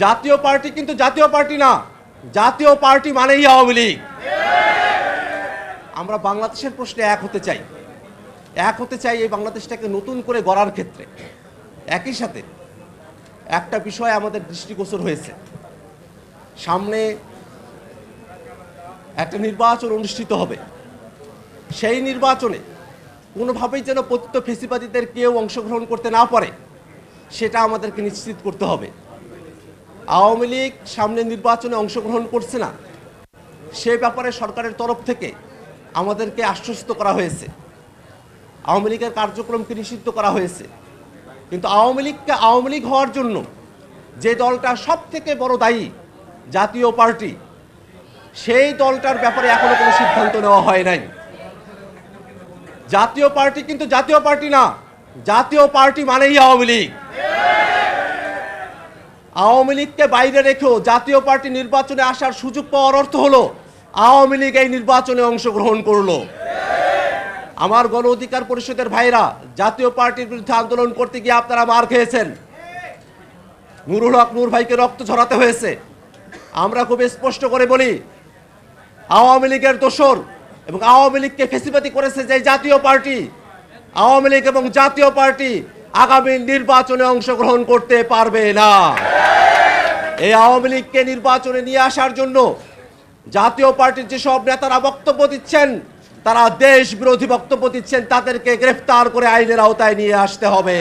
জাতীয় পার্টি কিন্তু জাতীয় পার্টি না, জাতীয় পার্টি মানেই আওয়ামী লীগ। আমরা বাংলাদেশের প্রশ্নে এক হতে চাই এই বাংলাদেশটাকে নতুন করে গড়ার ক্ষেত্রে। একই সাথে একটা বিষয় আমাদের দৃষ্টিগোচর হয়েছে, সামনে একটা নির্বাচন অনুষ্ঠিত হবে, সেই নির্বাচনে কোনোভাবেই যেন পতিত ফেসিবাদীদের কেউ অংশগ্রহণ করতে না পারে সেটা আমাদেরকে নিশ্চিত করতে হবে। আওয়ামী লীগ সামনে নির্বাচনে অংশগ্রহণ করছে না, সে ব্যাপারে সরকারের তরফ থেকে আমাদেরকে আশ্বস্ত করা হয়েছে, আওয়ামী লীগের কার্যক্রমকে নিষিদ্ধ করা হয়েছে। কিন্তু আওয়ামী লীগকে আওয়ামী লীগ হওয়ার জন্য যে দলটা সব থেকে বড় দায়ী, জাতীয় পার্টি, সেই দলটার ব্যাপারে এখনো কোনো সিদ্ধান্ত নেওয়া হয় নাই। জাতীয় পার্টি কিন্তু জাতীয় পার্টি না, জাতীয় পার্টি মানেই আওয়ামী লীগ। আওয়ামী লীগকে বাইরে রেখেও জাতীয় পার্টি নির্বাচনে আসার সুযোগ পাওয়ার অর্থ হলো আওয়ামী লীগ এই নির্বাচনে অংশগ্রহণ করলো। আমার গণ অধিকার পরিষদের ভাইরা জাতীয় পার্টির বিরুদ্ধে আন্দোলন করতে গিয়ে আপনারা মার খেয়েছেন, নুরুল হক নূর ভাইকে রক্ত ঝরাতে হয়েছে। আমরা খুব স্পষ্ট করে বলি, আওয়ামী লীগের দোসর এবং আওয়ামী লীগকে ফেসিবাদী করেছে যে জাতীয় পার্টি, আওয়ামী লীগ এবং জাতীয় পার্টি আগামী নির্বাচনে অংশগ্রহণ করতে পারবে না। এই আওয়ামী লীগকে নির্বাচনে নিয়ে আসার জন্য জাতীয় পার্টির যেসব নেতারা বক্তব্য দিচ্ছেন, তারা দেশ বিরোধী বক্তব্য দিচ্ছেন, তাদেরকে গ্রেফতার করে আইনের আওতায় নিয়ে আসতে হবে।